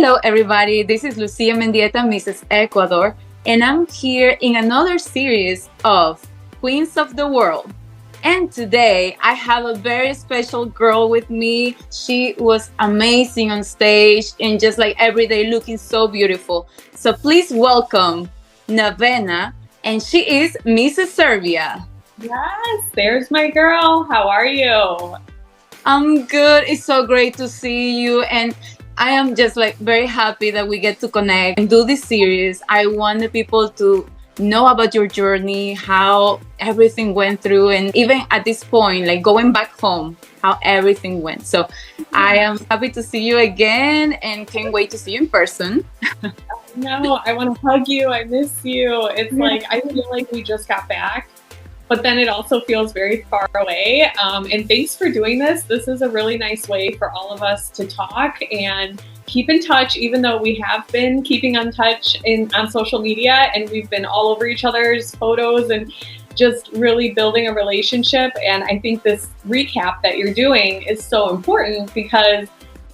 Hello, everybody. This is Lucia Mendieta, Mrs Ecuador, and I'm here in another series of Queens of the World. And today I have a very special girl with me. She was amazing on stage and just like every day looking so beautiful. So please welcome Nevena, and she is Mrs Serbia. Yes, there's my girl. How are you? I'm good. It's so great to see you, and I am just like very happy that we get to connect and do this series. I want the people to know about your journey, how everything went through, and even at this point, like going back home, how everything went. So I am happy to see you again and can't wait to see you in person. No, I want to hug you. I miss you. It's like, I feel like we just got back, but then it also feels very far away. And thanks for doing this. This is a really nice way for all of us to talk and keep in touch, even though we have been keeping in touch on social media, and we've been all over each other's photos and just really building a relationship. And I think this recap that you're doing is so important because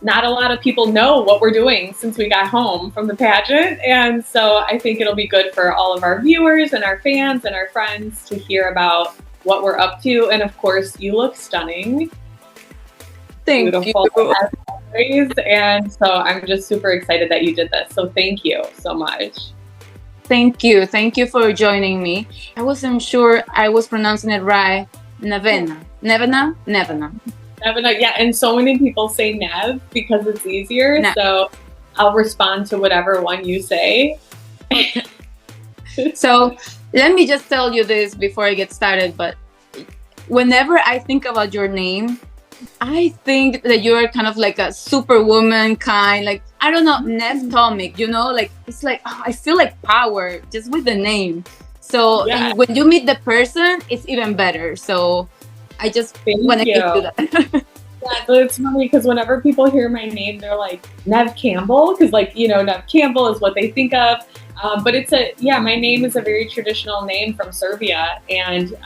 not a lot of people know what we're doing since we got home from the pageant. And so I think it'll be good for all of our viewers and our fans and our friends to hear about what we're up to. And of course, you look stunning. Thank Beautiful you. as always. And so I'm just super excited that you did this. So thank you so much. Thank you. Thank you for joining me. I wasn't sure I was pronouncing it right. Nevena. Nevena? Nevena. Nevena, yeah, and so many people say Nev because it's easier. Nev. So I'll respond to whatever one you say. So let me just tell you this before I get started. But whenever I think about your name, I think that you're kind of like a superwoman kind, like, I don't know, Nevena Tomic, you know, like, it's like, oh, I feel like power just with the name. So Yeah. and when you meet the person, it's even better. So I just want to give you that. Yeah, so it's funny because whenever people hear my name, they're like, Nev Campbell, because like, you know, Nev Campbell is what they think of. But my name is a very traditional name from Serbia, and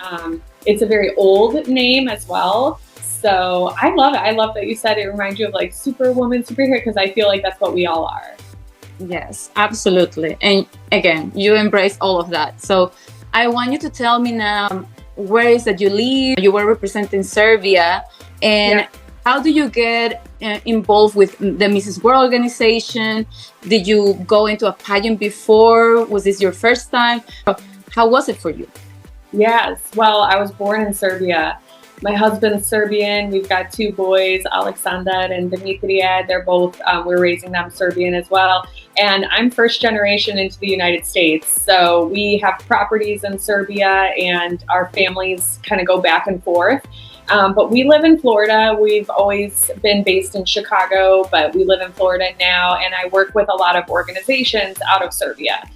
it's a very old name as well. So I love it. I love that you said it reminds you of like superwoman, superhero, because I feel like that's what we all are. Yes, absolutely. And again, you embrace all of that. So I want you to tell me now, where is that you live? You were representing Serbia, and Yeah. how do you get involved with the Mrs World organization? Did you go into a pageant before? Was this your first time? How was it for you? Yes. Well, I was born in Serbia. My husband's Serbian. We've got two boys, Aleksandar and Dimitrija. They're both, we're raising them Serbian as well. And I'm first generation into the United States. So we have properties in Serbia and our families kind of go back and forth. But we live in Florida. We've always been based in Chicago, but we live in Florida now. And I work with a lot of organizations out of Serbia.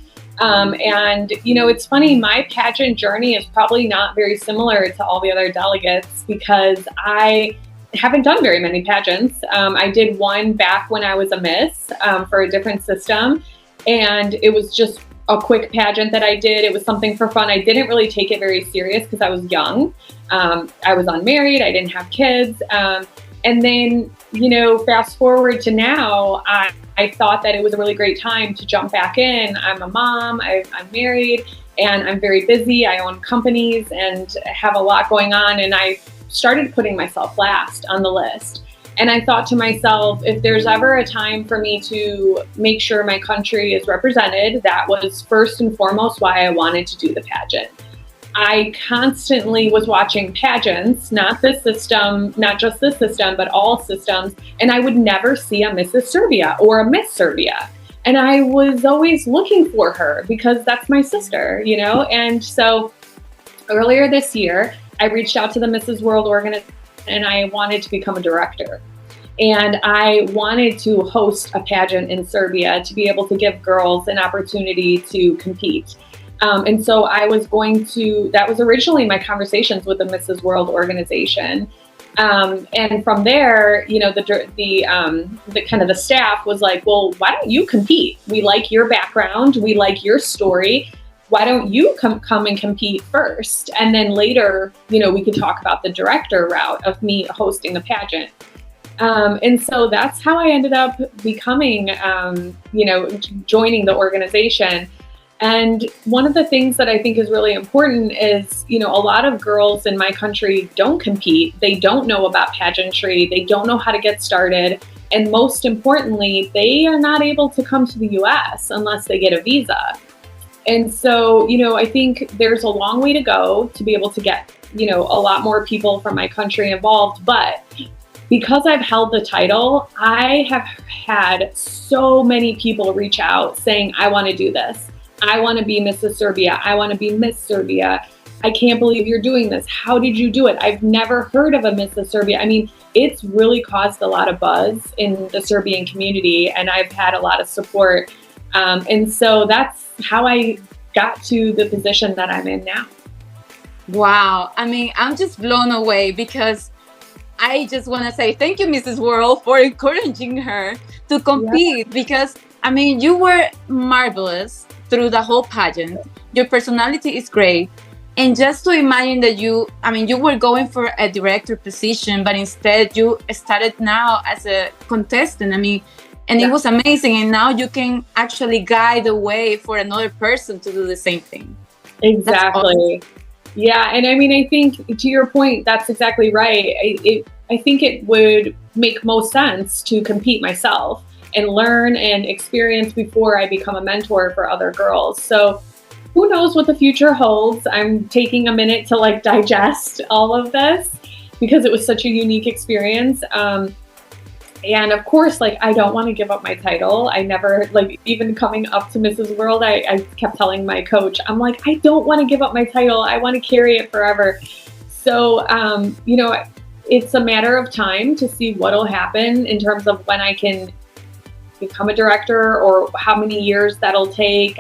And, you know, it's funny, my pageant journey is probably not very similar to all the other delegates because I haven't done very many pageants. I did one back when I was a Miss for a different system, and it was just a quick pageant that I did. It was something for fun. I didn't really take it very serious because I was young. I was unmarried. I didn't have kids. And then, you know, fast forward to now, I thought that it was a really great time to jump back in. I'm a mom, I'm married, and I'm very busy. I own companies and have a lot going on. And I started putting myself last on the list. And I thought to myself, if there's ever a time for me to make sure my country is represented, that was first and foremost why I wanted to do the pageant. I constantly was watching pageants, not this system, not just this system, but all systems. And I would never see a Mrs. Serbia or a Miss Serbia. And I was always looking for her because that's my sister, you know? And so earlier this year, I reached out to the Mrs. World organization and I wanted to become a director. And I wanted to host a pageant in Serbia to be able to give girls an opportunity to compete. And so I was that was originally my conversations with the Mrs. World organization. And from there, you know, the kind of the staff was like, well, why don't you compete? We like your background. We like your story. Why don't you come and compete first? And then later, you know, we could talk about the director route of me hosting the pageant. And so that's how I ended up becoming, joining the organization. And one of the things that I think is really important is, a lot of girls in my country don't compete. They don't know about pageantry. They don't know how to get started. And most importantly, they are not able to come to the US unless they get a visa. And so, I think there's a long way to go to be able to get, a lot more people from my country involved. But because I've held the title, I have had so many people reach out saying, I want to do this. I want to be Mrs. Serbia. I want to be Miss Serbia. I can't believe you're doing this. How did you do it? I've never heard of a Mrs. Serbia. I mean, it's really caused a lot of buzz in the Serbian community, and I've had a lot of support. And so that's how I got to the position that I'm in now. Wow. I mean, I'm just blown away because I just want to say thank you, Mrs. World, for encouraging her to compete because, I mean, you were marvelous through the whole pageant. Your personality is great. And just to imagine that you were going for a director position, but instead you started now as a contestant. I mean, and it was amazing. And now you can actually guide the way for another person to do the same thing. Exactly. Yeah, and I mean, I think to your point, that's exactly right. I think it would make most sense to compete myself and learn and experience before I become a mentor for other girls. So who knows what the future holds? I'm taking a minute to digest all of this because it was such a unique experience. And of course, I don't want to give up my title. I never, even coming up to Mrs. World, I kept telling my coach, I'm like, I don't want to give up my title. I want to carry it forever. So, it's a matter of time to see what'll happen in terms of when I can become a director or how many years that'll take.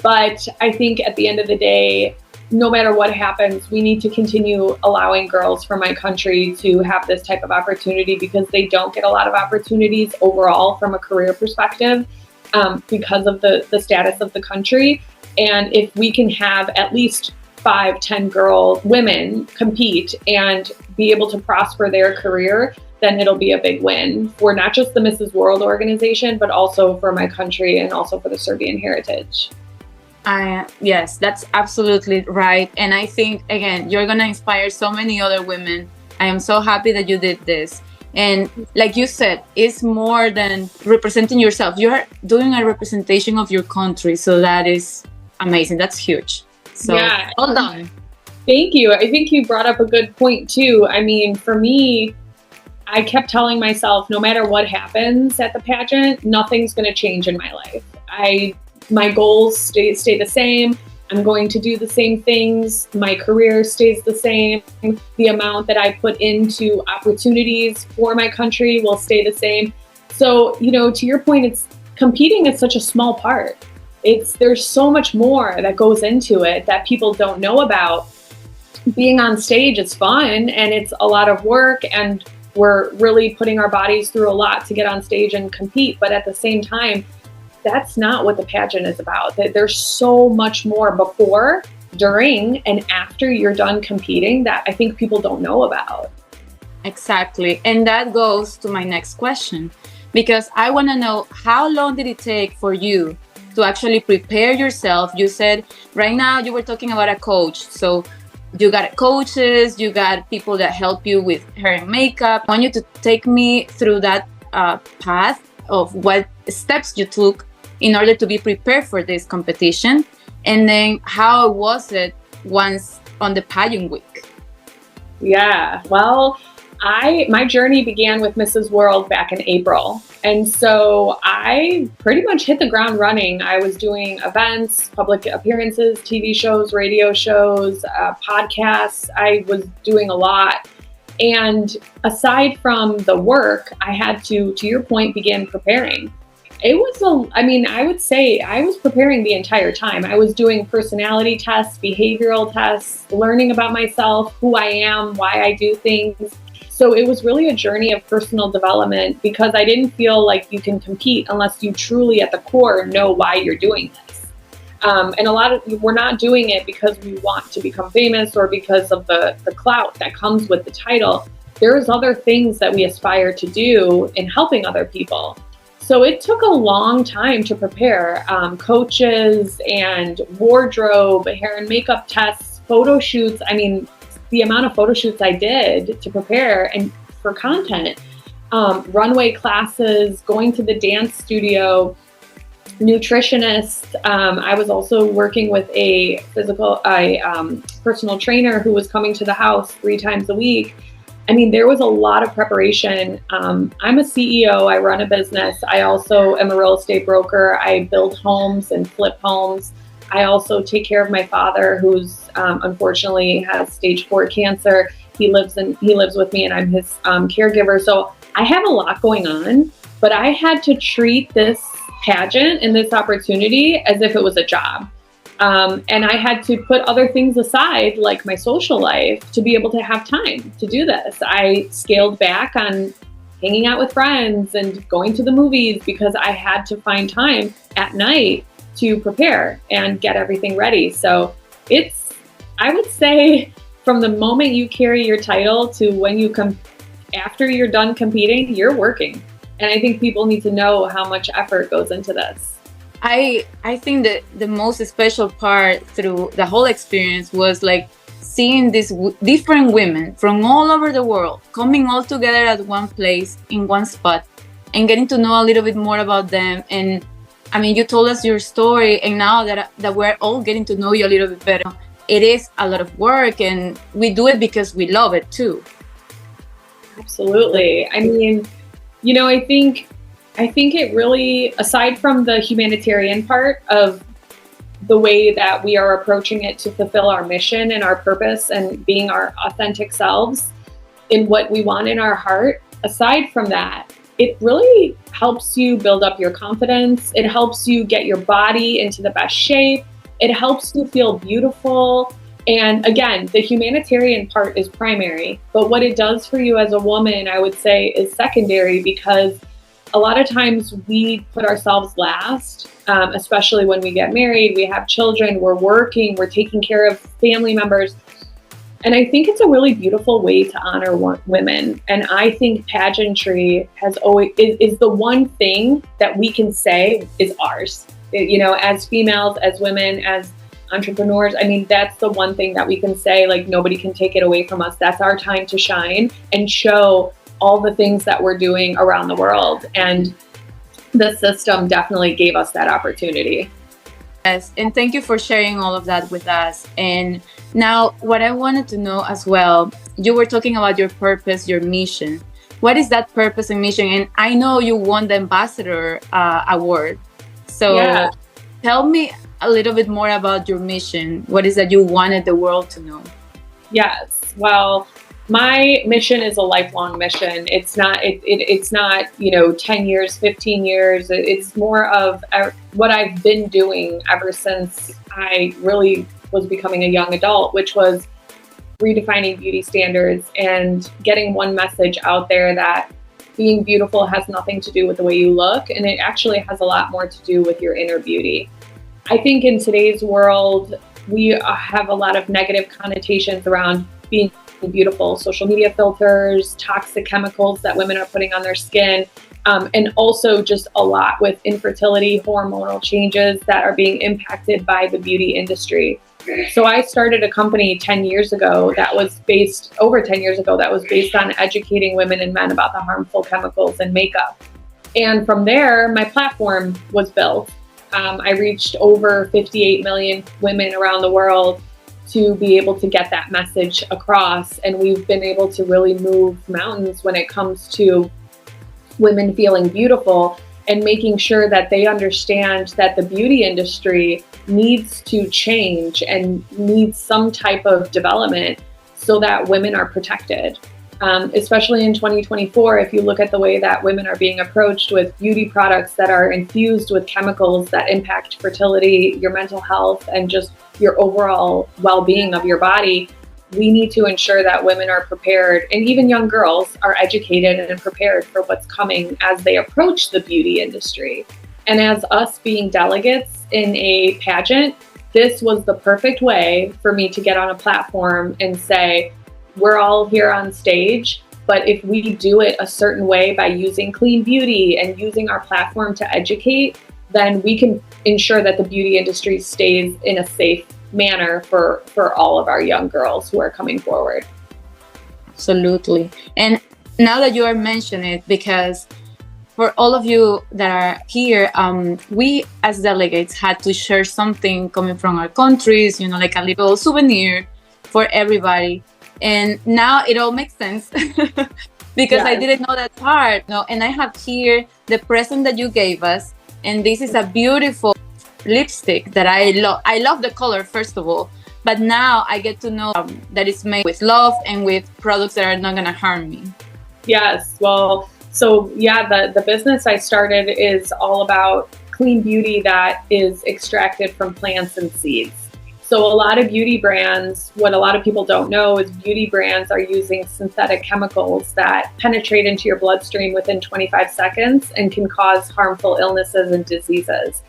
But I think at the end of the day, no matter what happens, we need to continue allowing girls from my country to have this type of opportunity because they don't get a lot of opportunities overall from a career perspective because of the status of the country. And if we can have at least 5-10 women compete and be able to prosper their career, then it'll be a big win for not just the Mrs. World organization, but also for my country and also for the Serbian heritage. Yes, that's absolutely right. And I think, again, you're going to inspire so many other women. I am so happy that you did this. And like you said, it's more than representing yourself. You're doing a representation of your country. So that is amazing. That's huge. So well done. Thank you. I think you brought up a good point too. I mean, for me, I kept telling myself, no matter what happens at the pageant, nothing's going to change in my life. My goals stay the same. I'm going to do the same things. My career stays the same. The amount that I put into opportunities for my country will stay the same. So, to your point, competing is such a small part. There's so much more that goes into it that people don't know about. Being on stage is fun and it's a lot of work and we're really putting our bodies through a lot to get on stage and compete. But at the same time, that's not what the pageant is about. There's so much more before, during, and after you're done competing that I think people don't know about. Exactly. And that goes to my next question, because I want to know, how long did it take for you to actually prepare yourself? You said right now you were talking about a coach. So you got coaches, you got people that help you with hair and makeup. I want you to take me through that path of what steps you took in order to be prepared for this competition, and then how was it once on the pageant week? Yeah, well, my journey began with Mrs. World back in April. And so I pretty much hit the ground running. I was doing events, public appearances, TV shows, radio shows, podcasts. I was doing a lot. And aside from the work, I had to your point, begin preparing. It was I would say I was preparing the entire time. I was doing personality tests, behavioral tests, learning about myself, who I am, why I do things. So it was really a journey of personal development because I didn't feel like you can compete unless you truly at the core know why you're doing this. And we're not doing it because we want to become famous or because of the clout that comes with the title. there's other things that we aspire to do in helping other people. So it took a long time to prepare. Coaches and wardrobe, hair and makeup tests, photo shoots. I mean, the amount of photo shoots I did to prepare and for content, runway classes, going to the dance studio, nutritionist. I was also working with a personal trainer who was coming to the house 3 times a week. I mean, there was a lot of preparation. I'm a CEO. I run a business. I also am a real estate broker. I build homes and flip homes. I also take care of my father, who's unfortunately has stage 4 cancer. He lives with me, and I'm his caregiver. So I have a lot going on, but I had to treat this pageant and this opportunity as if it was a job. And I had to put other things aside, like my social life, to be able to have time to do this. I scaled back on hanging out with friends and going to the movies because I had to find time at night to prepare and get everything ready. So I would say, from the moment you carry your title to when you after you're done competing, you're working. And I think people need to know how much effort goes into this. I think that the most special part through the whole experience was like seeing these different women from all over the world coming all together at one place in one spot and getting to know a little bit more about them. And I mean, you told us your story, and now that we're all getting to know you a little bit better, it is a lot of work, and we do it because we love it too. Absolutely. I mean, I think it really, aside from the humanitarian part of the way that we are approaching it to fulfill our mission and our purpose and being our authentic selves in what we want in our heart, aside from that, it really helps you build up your confidence. It helps you get your body into the best shape. It helps you feel beautiful. And again, the humanitarian part is primary, but what it does for you as a woman, I would say, is secondary, because a lot of times we put ourselves last, especially when we get married, we have children, we're working, we're taking care of family members. And I think it's a really beautiful way to honor women. And I think pageantry is the one thing that we can say is ours. As females, as women, as entrepreneurs, I mean, that's the one thing that we can say, like, nobody can take it away from us. That's our time to shine and show all the things that we're doing around the world. And the system definitely gave us that opportunity. Yes, and thank you for sharing all of that with us. And now, what I wanted to know as well, you were talking about your purpose, your mission. What is that purpose and mission? And I know you won the Ambassador Award. So Tell me a little bit more about your mission. What is that you wanted the world to know? Yes, well, my mission is a lifelong mission. It's not 10 years, 15 years. It's more of what I've been doing ever since I really was becoming a young adult, which was redefining beauty standards and getting one message out there that being beautiful has nothing to do with the way you look, and it actually has a lot more to do with your inner beauty. I think in today's world, we have a lot of negative connotations around being beautiful, social media filters, toxic chemicals that women are putting on their skin, and also just a lot with infertility, hormonal changes that are being impacted by the beauty industry. So I started a company 10 years ago that was based on educating women and men about the harmful chemicals in makeup. And from there, my platform was built. I reached over 58 million women around the world to be able to get that message across. And we've been able to really move mountains when it comes to women feeling beautiful and making sure that they understand that the beauty industry needs to change and needs some type of development so that women are protected. Especially in 2024, if you look at the way that women are being approached with beauty products that are infused with chemicals that impact fertility, your mental health, and just your overall well-being of your body, we need to ensure that women are prepared, and even young girls are educated and prepared for what's coming as they approach the beauty industry. And as us being delegates in a pageant, this was the perfect way for me to get on a platform and say, we're all here on stage. But if we do it a certain way by using clean beauty and using our platform to educate, then we can ensure that the beauty industry stays in a safe manner for all of our young girls who are coming forward. Absolutely. And now that you are mentioning it, because for all of you that are here, we as delegates had to share something coming from our countries, like a little souvenir for everybody. And now it all makes sense because I didn't know that part. No, and I have here the present that you gave us. And this is a beautiful lipstick that I love. I love the color, first of all. But now I get to know that it's made with love and with products that are not going to harm me. Yes. Well, so yeah, the business I started is all about clean beauty that is extracted from plants and seeds. So a lot of beauty brands, what a lot of people don't know is beauty brands are using synthetic chemicals that penetrate into your bloodstream within 25 seconds and can cause harmful illnesses and diseases.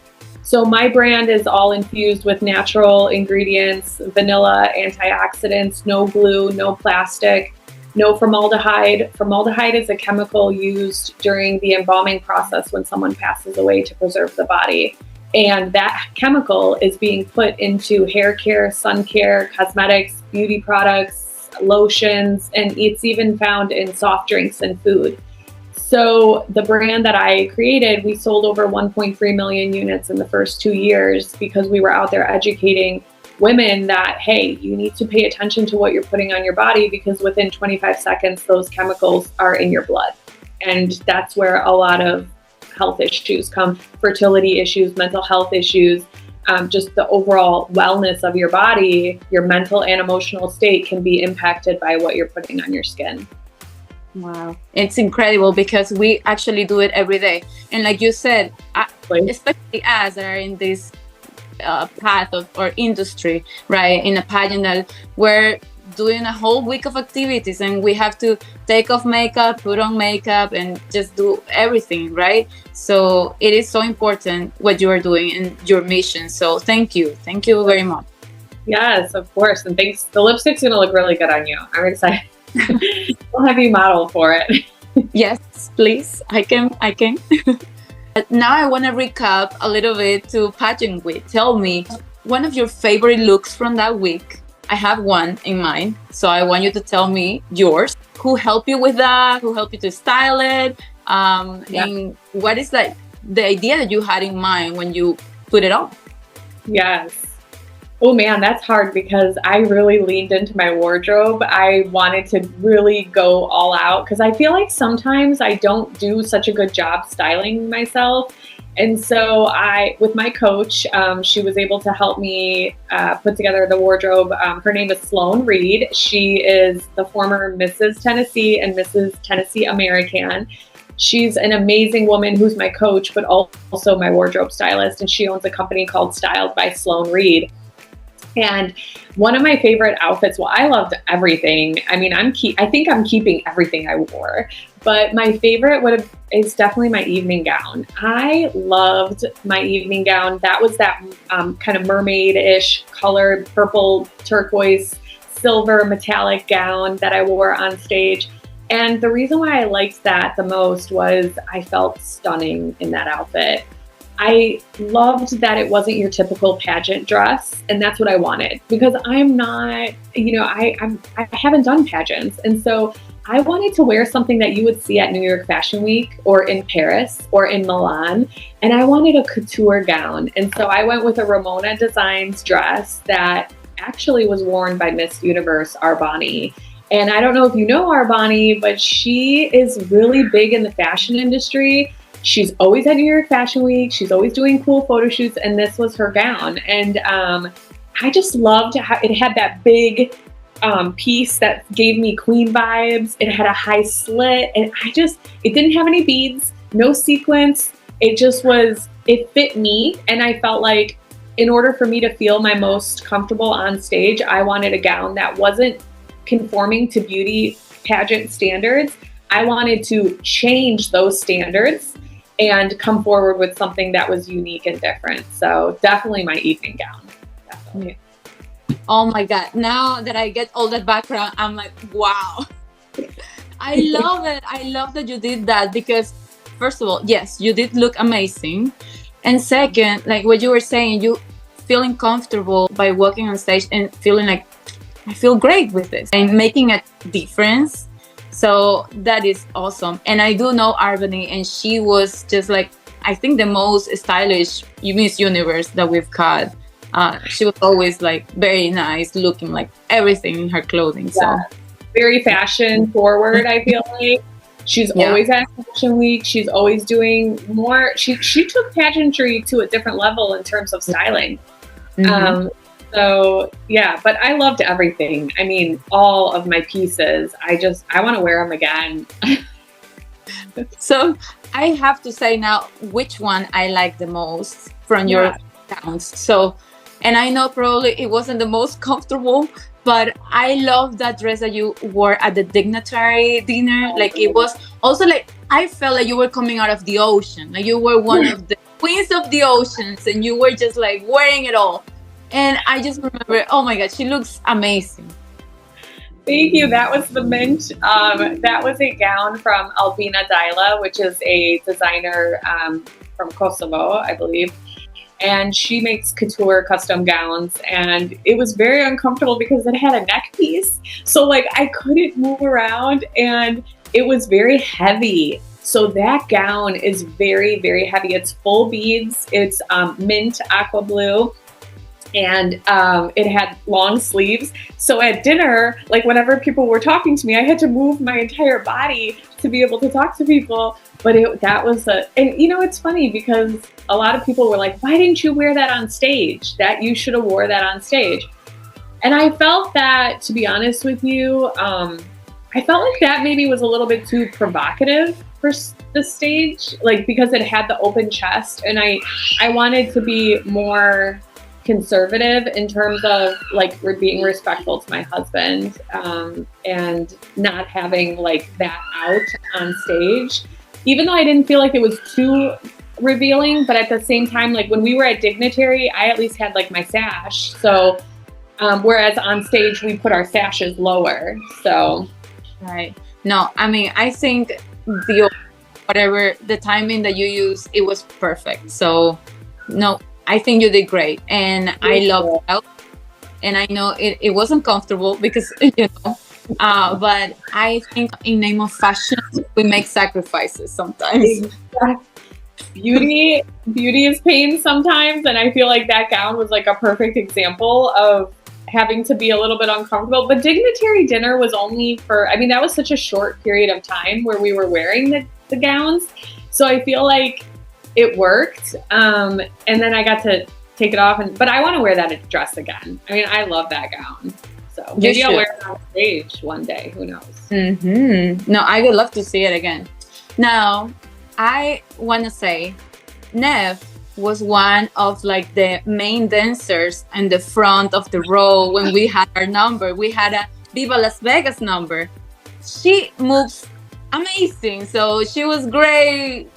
So my brand is all infused with natural ingredients, vanilla, antioxidants, no glue, no plastic, no formaldehyde. Formaldehyde is a chemical used during the embalming process when someone passes away to preserve the body. And that chemical is being put into hair care, sun care, cosmetics, beauty products, lotions, and it's even found in soft drinks and food. So the brand that I created, we sold over 1.3 million units in the first 2 years because we were out there educating women that, hey, you need to pay attention to what you're putting on your body because within 25 seconds, those chemicals are in your blood. And that's where a lot of health issues come, fertility issues, mental health issues, just the overall wellness of your body, your mental and emotional state can be impacted by what you're putting on your skin. Wow. It's incredible because we actually do it every day. And like you said, especially us that are in this path of or industry, right, in a pageant that we're doing a whole week of activities and we have to take off makeup, put on makeup, and just do everything, right? So it is so important what you are doing and your mission. So thank you very much. Yes, of course. And thanks. The lipstick's gonna look really good on you. I'm excited. We'll have you model for it. Yes, please. I can. But now I want to recap a little bit to Pageant Week. Tell me one of your favorite looks from that week. I have one in mind, so I want you to tell me yours. Who helped you with that? Who helped you to style it? And what is like the idea that you had in mind when you put it on? Yes. Oh man, that's hard because I really leaned into my wardrobe. I wanted to really go all out because I feel like sometimes I don't do such a good job styling myself. And so with my coach, she was able to help me put together the wardrobe. Her name is Sloan Reed. She is the former Mrs. Tennessee and Mrs. Tennessee American. She's an amazing woman who's my coach, but also my wardrobe stylist. And she owns a company called Styled by Sloan Reed. And one of my favorite outfits, well, I loved everything. I mean, I think I'm keeping everything I wore, but my favorite is definitely my evening gown. I loved my evening gown. That was that kind of mermaid-ish color, purple, turquoise, silver, metallic gown that I wore on stage. And the reason why I liked that the most was I felt stunning in that outfit. I loved that it wasn't your typical pageant dress, and that's what I wanted because I'm not, I haven't done pageants, and so I wanted to wear something that you would see at New York Fashion Week or in Paris or in Milan, and I wanted a couture gown, and so I went with a Ramona Designs dress that actually was worn by Miss Universe Arbani. And I don't know if you know Arbani, but she is really big in the fashion industry. She's always at New York Fashion Week. She's always doing cool photo shoots, and this was her gown. And I just loved how it had that big piece that gave me queen vibes. It had a high slit, and it didn't have any beads, no sequins. It fit me, and I felt like in order for me to feel my most comfortable on stage, I wanted a gown that wasn't conforming to beauty pageant standards. I wanted to change those standards and come forward with something that was unique and different. So definitely my evening gown. Definitely. Oh my God. Now that I get all that background, I'm like, wow. I love it. I love that you did that because, first of all, yes, you did look amazing. And second, like what you were saying, you feeling comfortable by walking on stage and feeling like, I feel great with this and making a difference. So that is awesome. And I do know Arbany, and she was just like, I think the most stylish Miss Universe that we've had. She was always like very nice, looking like everything in her clothing. So very fashion forward, I feel like. She's always at Fashion Week. She's always doing more. She took pageantry to a different level in terms of styling. So yeah, but I loved everything. I mean, all of my pieces. I want to wear them again. So I have to say now which one I like the most from your gowns. So, and I know probably it wasn't the most comfortable, but I love that dress that you wore at the dignitary dinner. Like it was also like, I felt like you were coming out of the ocean. Like you were one of the queens of the oceans, and you were just like wearing it all. And I just remember, oh my God, she looks amazing. Thank you. That was the mint. That was a gown from Albina Dila, which is a designer from Kosovo, I believe. And she makes couture custom gowns. And it was very uncomfortable because it had a neck piece. So like I couldn't move around, and it was very heavy. So that gown is very, very heavy. It's full beads. It's mint aqua blue. And it had long sleeves. So at dinner, like whenever people were talking to me, I had to move my entire body to be able to talk to people. But and you know, it's funny because a lot of people were like, why didn't you wear that on stage? That you should have wore that on stage. And I felt that, to be honest with you, I felt like that maybe was a little bit too provocative for the stage, like because it had the open chest. And I wanted to be more conservative in terms of like being respectful to my husband, and not having like that out on stage, even though I didn't feel like it was too revealing. But at the same time, like when we were at dignitary, I at least had like my sash. So whereas on stage we put our sashes lower. So right. No, I mean, I think the timing that you used, it was perfect. So no, I think you did great, and I love it. And I know it wasn't comfortable because, you know, but I think in name of fashion, we make sacrifices sometimes. Beauty is pain sometimes, and I feel like that gown was like a perfect example of having to be a little bit uncomfortable. But dignitary dinner was only for, I mean, that was such a short period of time where we were wearing the gowns. So I feel like it worked. And then I got to take it off, but I want to wear that dress again. I mean, I love that gown. So maybe I'll wear it on stage one day. Who knows? No, I would love to see it again. Now, I want to say, Nev was one of like the main dancers in the front of the row when we had our number. We had a Viva Las Vegas number. She moves amazing. So she was great.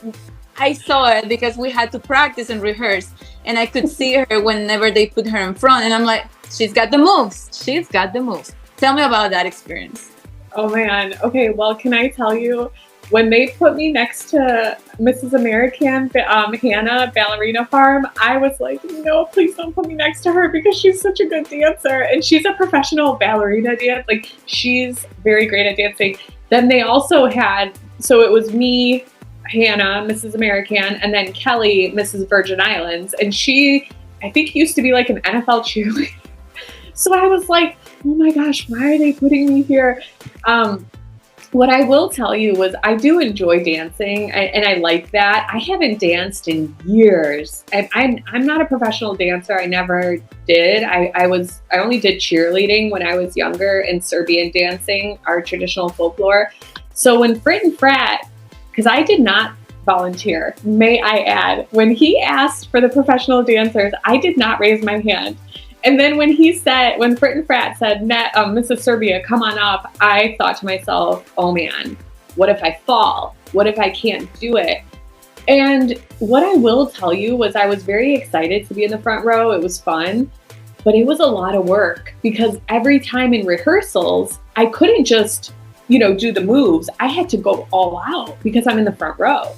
I saw it because we had to practice and rehearse, and I could see her whenever they put her in front, and I'm like, she's got the moves. She's got the moves. Tell me about that experience. Oh man. Okay. Well, can I tell you, when they put me next to Mrs. American, Hannah, Ballerina Farm, I was like, no, please don't put me next to her because she's such a good dancer. And she's a professional ballerina dancer. Like, she's very great at dancing. Then they also had, so it was me, Hannah, Mrs. American, and then Kelly, Mrs. Virgin Islands. And she, I think, used to be like an NFL cheerleader. So I was like, oh my gosh, why are they putting me here? What I will tell you was I do enjoy dancing, and I like that. I haven't danced in years. I'm not a professional dancer. I never did. I only did cheerleading when I was younger and Serbian dancing, our traditional folklore. So when Frit and Frat, because I did not volunteer, may I add, when he asked for the professional dancers, I did not raise my hand. And then when Frit and Frat said, Mrs. Serbia, come on up, I thought to myself, oh man, what if I fall? What if I can't do it? And what I will tell you was I was very excited to be in the front row. It was fun, but it was a lot of work because every time in rehearsals, I couldn't just do the moves, I had to go all out because I'm in the front row.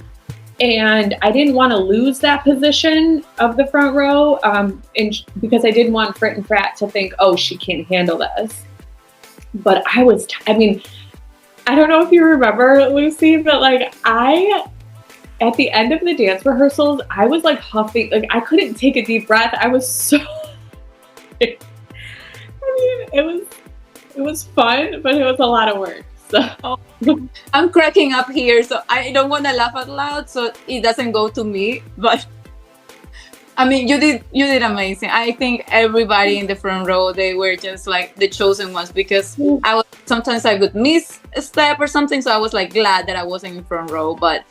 And I didn't want to lose that position of the front row, and because I didn't want Frit and Frat to think, oh, she can't handle this. But I don't know if you remember, Lucy, but like at the end of the dance rehearsals, I was like huffing, like I couldn't take a deep breath. I was so, it was fun, but it was a lot of work. So I'm cracking up here, so I don't want to laugh out loud, so it doesn't go to me. But I mean, you did amazing. I think everybody in the front row, they were just like the chosen ones, because sometimes I would miss a step or something, so I was like glad that I wasn't in front row. But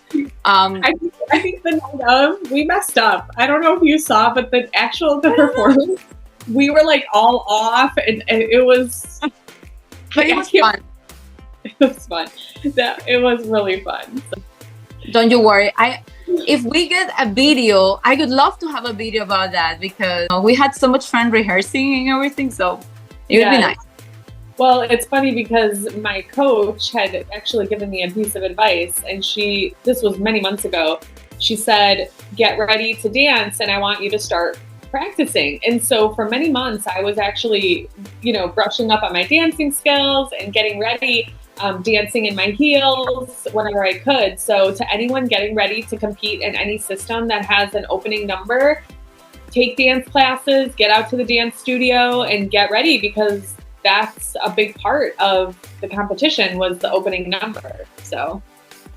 I think the night of, we messed up. I don't know if you saw, but the performance, we were like all off, and it was. But it was fun. It was fun. It was really fun. So. Don't you worry. If we get a video, I would love to have a video about that, because we had so much fun rehearsing and everything. So it would be nice. Well, it's funny because my coach had actually given me a piece of advice, and this was many months ago. She said, get ready to dance, and I want you to start practicing. And so for many months, I was actually, brushing up on my dancing skills and getting ready. Dancing in my heels whenever I could. So to anyone getting ready to compete in any system that has an opening number, take dance classes, get out to the dance studio and get ready, because that's a big part of the competition, was the opening number. So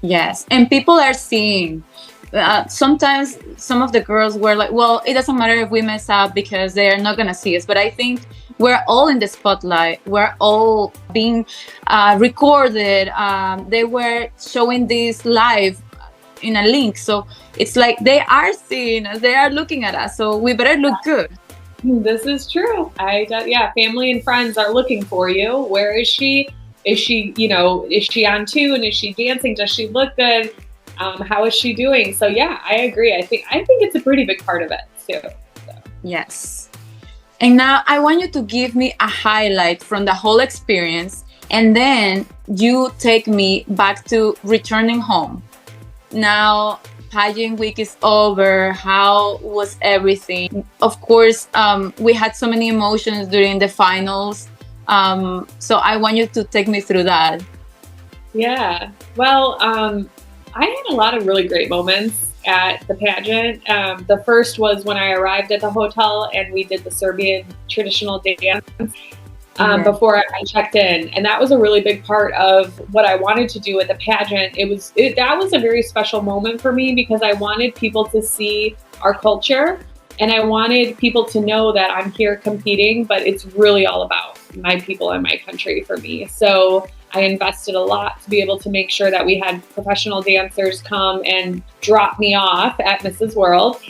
yes, and people are seeing. Sometimes some of the girls were like, well, it doesn't matter if we mess up because they're not going to see us. But I think we're all in the spotlight. We're all being recorded. They were showing this live in a link. So it's like they are seeing us. They are looking at us. So we better look good. This is true. Family and friends are looking for you. Where is she? Is she on tune? Is she dancing? Does she look good? How is she doing? So yeah, I agree. I think it's a pretty big part of it too. So. Yes. And now I want you to give me a highlight from the whole experience, and then you take me back to returning home. Now, pageant week is over. How was everything? Of course, we had so many emotions during the finals. So I want you to take me through that. Yeah. Well, I had a lot of really great moments at the pageant. The first was when I arrived at the hotel and we did the Serbian traditional dance before I checked in. And that was a really big part of what I wanted to do at the pageant. That was a very special moment for me, because I wanted people to see our culture, and I wanted people to know that I'm here competing, but it's really all about my people and my country for me. So I invested a lot to be able to make sure that we had professional dancers come and drop me off at Mrs World.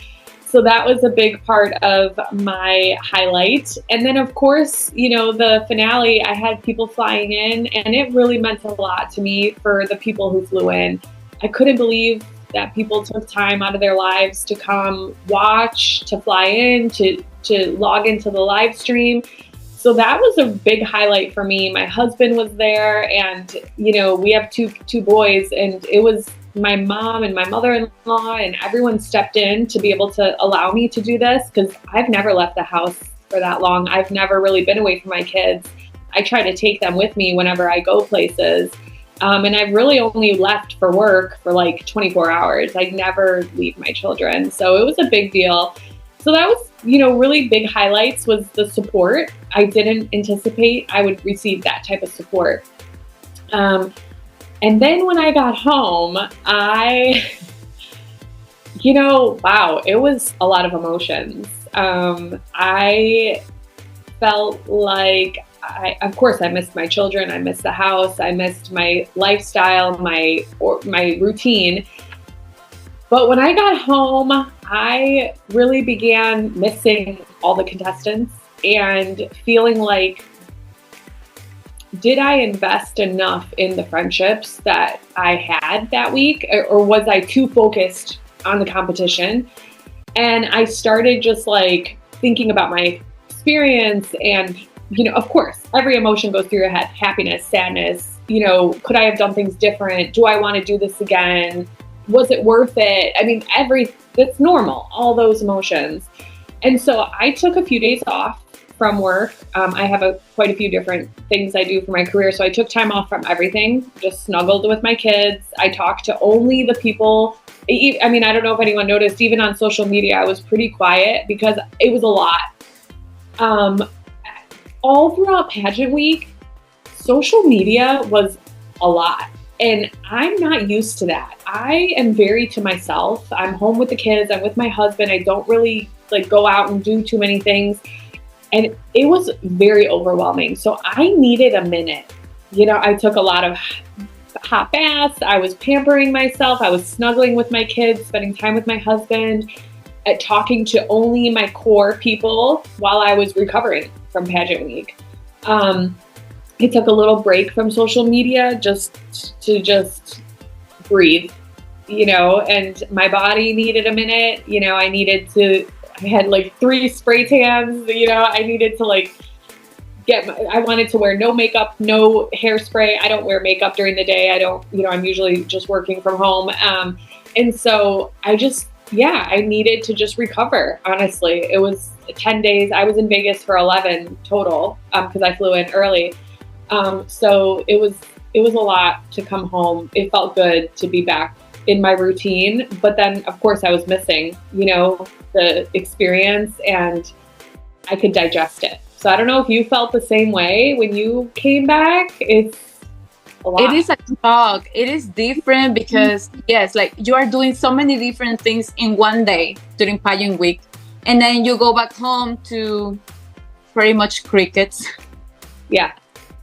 So that was a big part of my highlight. And then, of course, the finale, I had people flying in, and it really meant a lot to me for the people who flew in. I couldn't believe that people took time out of their lives to come watch, to fly in, to log into the live stream. So that was a big highlight for me. My husband was there, and we have two boys, and it was my mom and my mother-in-law, and everyone stepped in to be able to allow me to do this, because I've never left the house for that long. I've never really been away from my kids. I try to take them with me whenever I go places. And I've really only left for work for like 24 hours. I never leave my children. So it was a big deal. So that was, really big highlights was the support. I didn't anticipate I would receive that type of support. And then when I got home, it was a lot of emotions. I felt like, of course, I missed my children. I missed the house. I missed my lifestyle, my routine. But when I got home, I really began missing all the contestants and feeling like, did I invest enough in the friendships that I had that week, or was I too focused on the competition? And I started just like thinking about my experience, and of course, every emotion goes through your head: happiness, sadness, could I have done things different? Do I want to do this again? Was it worth it? I mean, it's normal, all those emotions. And so I took a few days off from work. I have quite a few different things I do for my career. So I took time off from everything, just snuggled with my kids. I talked to only the people. I mean, I don't know if anyone noticed, even on social media, I was pretty quiet because it was a lot. All throughout pageant week, social media was a lot. And I'm not used to that. I am very to myself. I'm home with the kids. I'm with my husband. I don't really go out and do too many things. And it was very overwhelming. So I needed a minute. I took a lot of hot baths. I was pampering myself. I was snuggling with my kids, spending time with my husband, talking to only my core people while I was recovering from pageant week. I took a little break from social media just to breathe, and my body needed a minute. I had 3 spray tans, I needed to I wanted to wear no makeup, no hairspray. I don't wear makeup during the day. I'm usually just working from home. And so I needed to just recover. Honestly, it was 10 days. I was in Vegas for 11 total, because I flew in early. So it was a lot to come home. It felt good to be back in my routine, but then of course I was missing, the experience, and I could digest it. So I don't know if you felt the same way when you came back. It's a lot. It is a shock. It is different because yes, you are doing so many different things in one day during pageant week, and then you go back home to pretty much crickets. Yeah.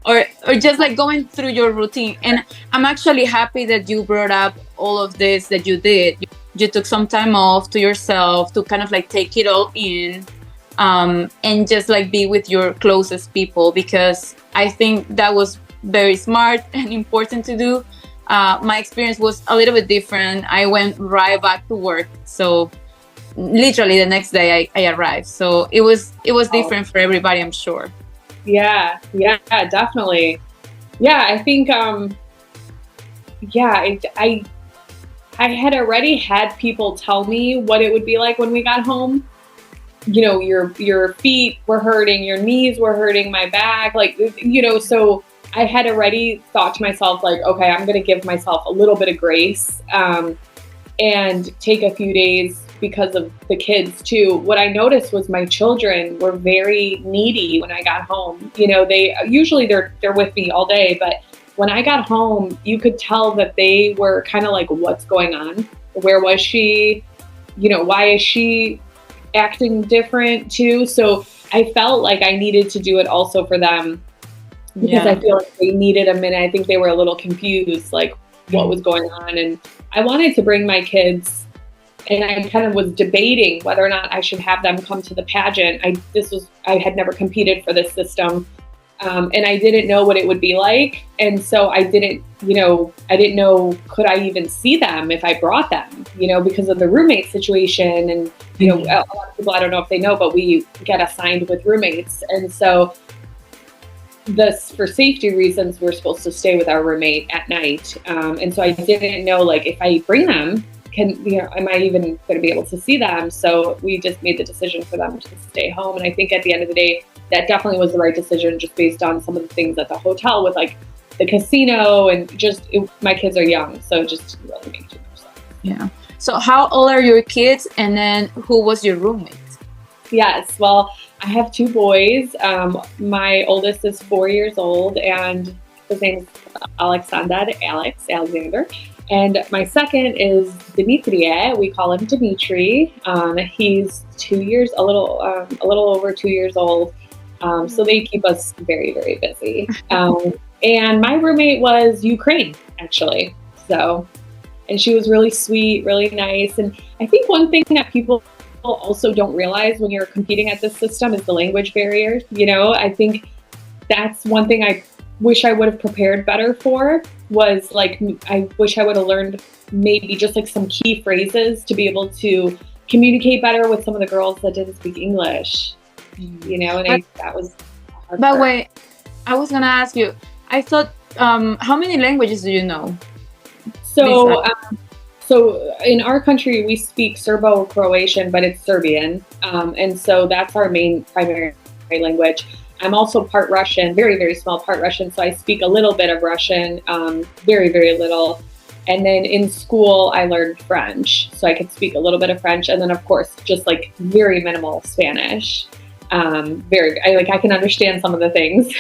Or just going through your routine. And I'm actually happy that you brought up all of this that you did. You took some time off to yourself to kind of take it all in, and just be with your closest people, because I think that was very smart and important to do. My experience was a little bit different. I went right back to work. So literally the next day I arrived. So it was different for everybody, I'm sure. Yeah, definitely. Yeah, I think, I had already had people tell me what it would be like when we got home. Your feet were hurting, your knees were hurting, my back, so I had already thought to myself, okay, I'm going to give myself a little bit of grace, and take a few days because of the kids too. What I noticed was my children were very needy when I got home. They usually they're with me all day, but when I got home, you could tell that they were kind of what's going on? Where was she? Why is she acting different too? So I felt like I needed to do it also for them, because I feel like they needed a minute. I think they were a little confused, what was going on. And I wanted to bring my kids, and I kind of was debating whether or not I should have them come to the pageant. I had never competed for this system, and I didn't know what it would be like. And so I didn't know, could I even see them if I brought them, because of the roommate situation. And, a lot of people, I don't know if they know, but we get assigned with roommates. And so for safety reasons, we're supposed to stay with our roommate at night. And so I didn't know, if I bring them, am I even going to be able to see them? So we just made the decision for them to stay home. And I think at the end of the day, that definitely was the right decision, just based on some of the things at the hotel with the casino, and my kids are young. So just really make too much sense. Yeah. So how old are your kids? And then who was your roommate? Yes. Well, I have 2 boys. My oldest is 4 years old, and his name is Alexander. And my second is Dimitrie. We call him Dimitri. He's 2 years, a little over 2 years old. So they keep us very, very busy. And my roommate was Ukraine, actually. And she was really sweet, really nice. And I think one thing that people also don't realize when you're competing at this system is the language barrier. I think that's one thing I wish I would have prepared better for, was I wish I would have learned maybe just some key phrases to be able to communicate better with some of the girls that didn't speak English, and that was hard. But wait, I was going to ask you, I thought How many languages do you know? So, so in our country, we speak Serbo-Croatian, but it's Serbian. And so that's our main primary language. I'm also part Russian, very, very small part Russian. So I speak a little bit of Russian, very, very little. And then in school, I learned French. So I could speak a little bit of French. And then, of course, just like very minimal Spanish. I can understand some of the things.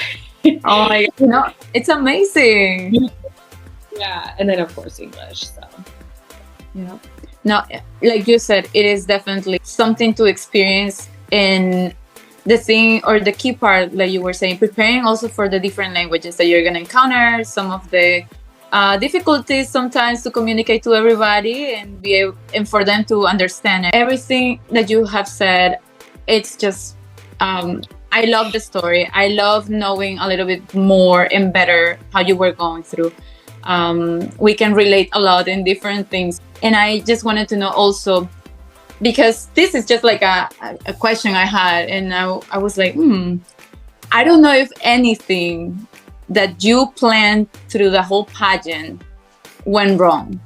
Oh my God, no, it's amazing. Yeah. And then, of course, English. So. Yeah. Now, like you said, it is definitely something to experience. In the thing or the key part, like you were saying, preparing also for the different languages that you're going to encounter, some of the difficulties sometimes to communicate to everybody and be able, and for them to understand everything that you have said. It's just, I love the story. I love knowing a little bit more and better how you were going through. We can relate a lot in different things. And I just wanted to know also, because this is just like a question I had, and I was like, I don't know if anything that you planned through the whole pageant went wrong.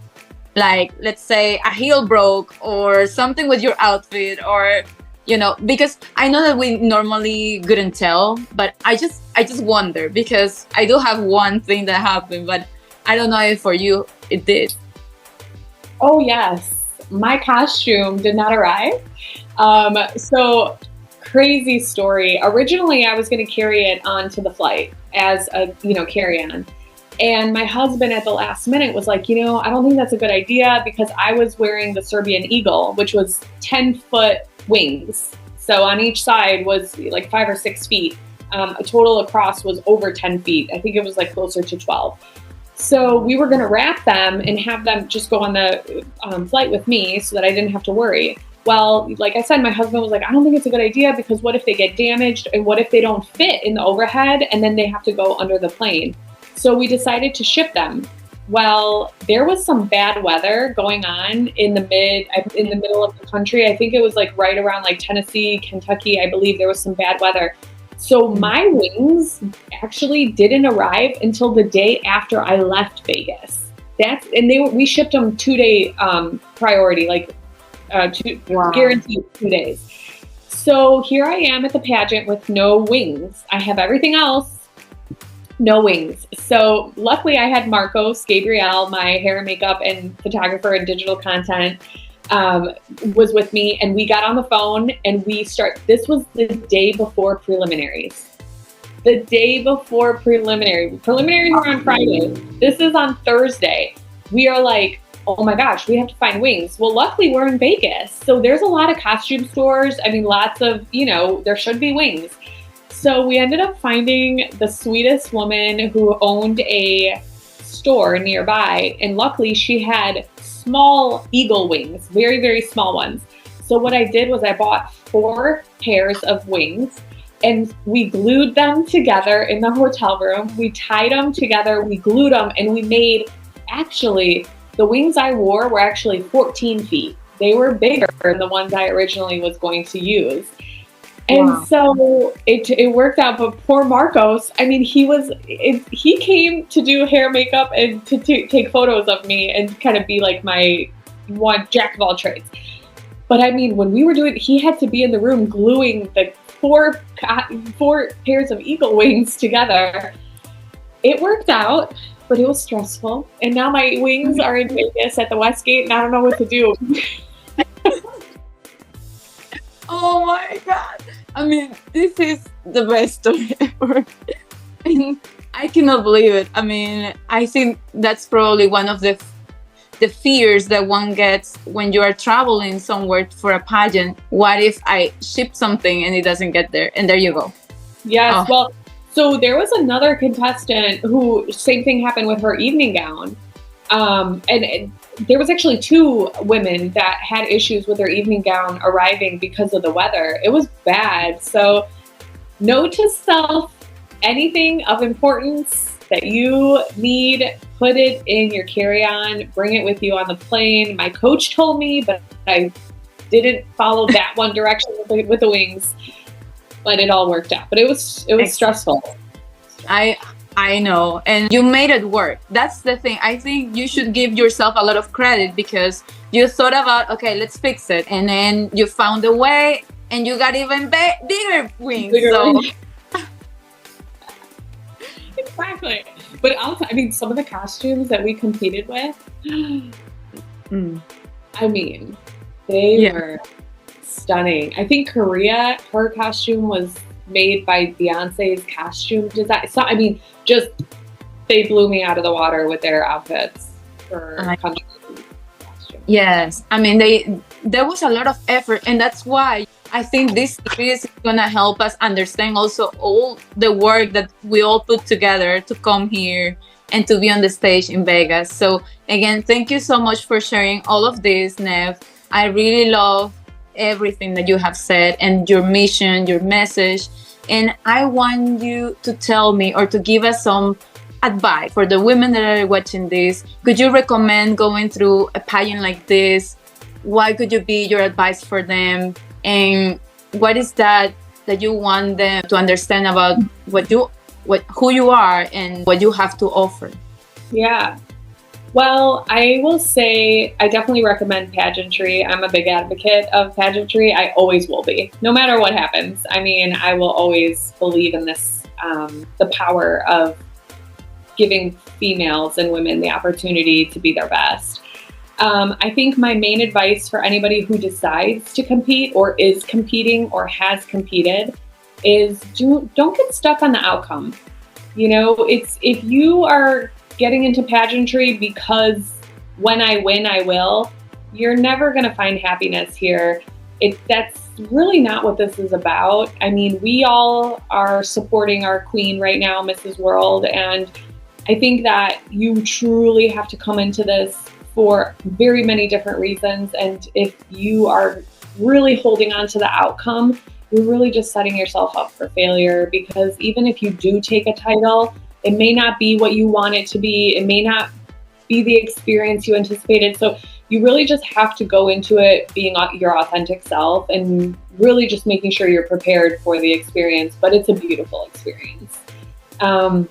Like, let's say a heel broke or something with your outfit, or, you know, because I know that we normally couldn't tell, but I just wonder, because I do have one thing that happened, but I don't know if for you it did. Oh, yes. My costume did not arrive. So crazy story. Originally, I was going to carry it onto the flight as a, carry-on. And my husband at the last minute was like, I don't think that's a good idea, because I was wearing the Serbian eagle, which was 10-foot wings. So on each side was like 5 or 6 feet. A total across was over 10 feet. I think it was like closer to 12. So we were going to wrap them and have them just go on the flight with me so that I didn't have to worry. Well, like I said, my husband was like, I don't think it's a good idea, because what if they get damaged, and what if they don't fit in the overhead and then they have to go under the plane? So we decided to ship them. Well, there was some bad weather going on in the middle of the country. I think it was like right around like Tennessee, Kentucky. I believe there was some bad weather. So my wings actually didn't arrive until the day after I left Vegas. We shipped them 2-day priority, like guaranteed 2 days. So here I am at the pageant with no wings. I have everything else, no wings. So luckily I had Marcos Gabriel, my hair and makeup and photographer and digital content, was with me, and we got on the phone and this was the day before preliminaries. The day before preliminaries were on Friday. This is on Thursday. We are like, oh my gosh, we have to find wings. Well, luckily we're in Vegas, so there's a lot of costume stores. I mean, lots of, there should be wings. So we ended up finding the sweetest woman who owned a store nearby, and luckily she had small eagle wings, very, very small ones. So what I did was I bought 4 pairs of wings, and we glued them together in the hotel room. We tied them together, we glued them, and we made, actually, the wings I wore were actually 14 feet. They were bigger than the ones I originally was going to use. And wow. So it worked out, but poor Marcos, I mean, he came to do hair, makeup, and to take photos of me and kind of be like my one jack of all trades. But I mean, when we were doing, he had to be in the room gluing the 4 pairs of eagle wings together. It worked out, but it was stressful. And now my wings are in Vegas at the Westgate, and I don't know what to do. Oh my God. I mean, this is the best story ever. And I cannot believe it. I mean, I think that's probably one of the fears that one gets when you are traveling somewhere for a pageant. What if I ship something and it doesn't get there? And there you go. Yes. Oh. Well, so there was another contestant who, same thing happened with her evening gown. And there was actually 2 women that had issues with their evening gown arriving because of the weather. It was bad. So note to self, anything of importance that you need, put it in your carry-on, bring it with you on the plane. My coach told me, but I didn't follow that one direction with the wings, but it all worked out. But it was stressful. I I know. And you made it work. That's the thing. I think you should give yourself a lot of credit because you thought about, okay, let's fix it. And then you found a way and you got even bigger wings. So exactly. But also, I mean, some of the costumes that we competed with, I mean, they were stunning. I think Korea, her costume was made by Beyonce's costume design. So, I mean, just they blew me out of the water with their outfits for country costume. Yes, I mean, there was a lot of effort, and that's why I think this series is gonna help us understand also all the work that we all put together to come here and to be on the stage in Vegas. So again, thank you so much for sharing all of this, Nev. I really love everything that you have said and your mission, your message. And I want you to tell me or to give us some advice for the women that are watching this. Could you recommend going through a pageant like this? What could you be your advice for them? And what is that you want them to understand about who you are and what you have to offer? Yeah. Well, I will say I definitely recommend pageantry. I'm a big advocate of pageantry. I always will be, no matter what happens. I mean, I will always believe in this, the power of giving females and women the opportunity to be their best. I think my main advice for anybody who decides to compete or is competing or has competed is don't get stuck on the outcome. You know, it's if you are getting into pageantry because when I win, I will, you're never going to find happiness here. That's really not what this is about. I mean, we all are supporting our queen right now, Mrs. World, and I think that you truly have to come into this for very many different reasons. And if you are really holding on to the outcome, you're really just setting yourself up for failure, because even if you do take a title, it may not be what you want it to be. It may not be the experience you anticipated. So you really just have to go into it being your authentic self and really just making sure you're prepared for the experience. But it's a beautiful experience. And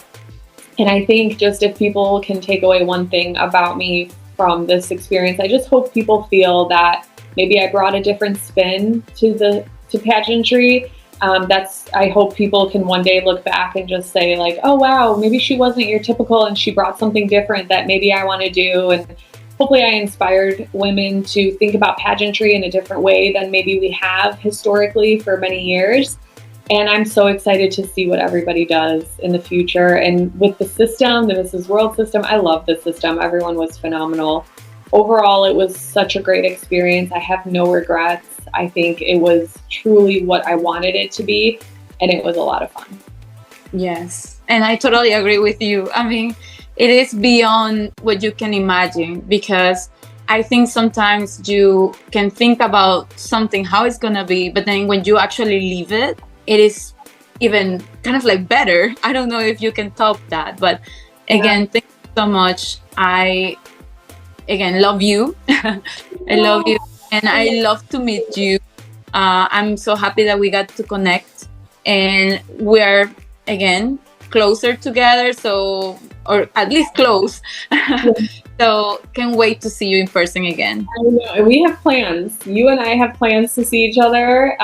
I think just if people can take away one thing about me from this experience, I just hope people feel that maybe I brought a different spin to pageantry. I hope people can one day look back and just say like, oh wow, maybe she wasn't your typical and she brought something different that maybe I want to do. And hopefully I inspired women to think about pageantry in a different way than maybe we have historically for many years. And I'm so excited to see what everybody does in the future. And with the system, the Mrs. World system, I love the system. Everyone was phenomenal. Overall, it was such a great experience. I have no regrets. I think it was truly what I wanted it to be, and it was a lot of fun. Yes, and I totally agree with you. I mean, it is beyond what you can imagine, because I think sometimes you can think about something, how it's going to be, but then when you actually leave it, it is even kind of like better. I don't know if you can top that, but again, thank you so much. I love you. I love you, and I love to meet you. I'm so happy that we got to connect, and we're again closer together, so, or at least close. So can't wait to see you in person again. I know, and we have plans. You and I have plans to see each other.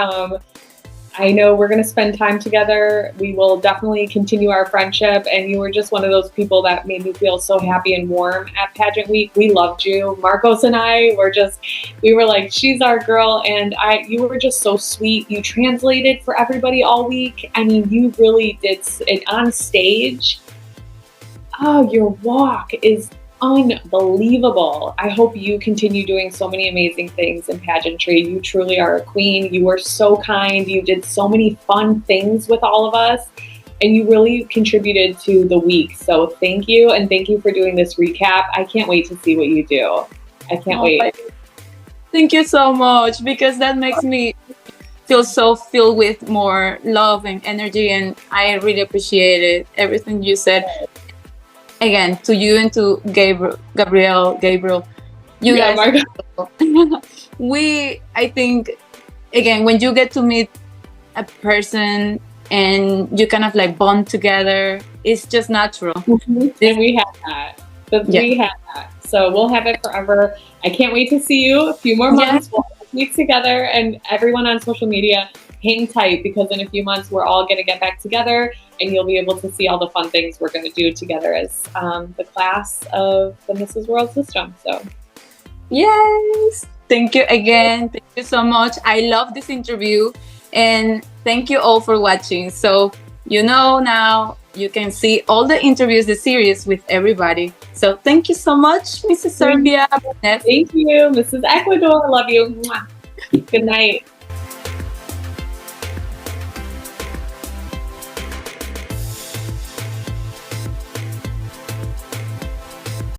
I know we're going to spend time together. We will definitely continue our friendship. And you were just one of those people that made me feel so happy and warm at Pageant Week. We loved you. Marcos and I we were like, she's our girl. And you were just so sweet. You translated for everybody all week. I mean, you really did it on stage. Oh, your walk is unbelievable. I hope you continue doing so many amazing things in pageantry. You truly are a queen. You were so kind. You did so many fun things with all of us, and you really contributed to the week. So thank you, and thank you for doing this recap. I can't wait to see what you do. I can't wait. Thank you so much, because that makes me feel so filled with more love and energy, and I really appreciate it. Everything you said. Again, to you and to Gabriel, you guys. I think, again, when you get to meet a person and you kind of like bond together, It's just natural. And we have that. We have that. So we'll have it forever. I can't wait to see you. A few more months. We'll meet together, and everyone on social media, hang tight, because in a few months we're all going to get back together, and you'll be able to see all the fun things we're going to do together as the class of the Mrs. World system. So, yes. Thank you again. Thank you so much. I love this interview, and thank you all for watching. So, now you can see all the interviews, the series with everybody. So thank you so much, Mrs. Serbia. Thank you, Mrs. Ecuador. Love you. Good night.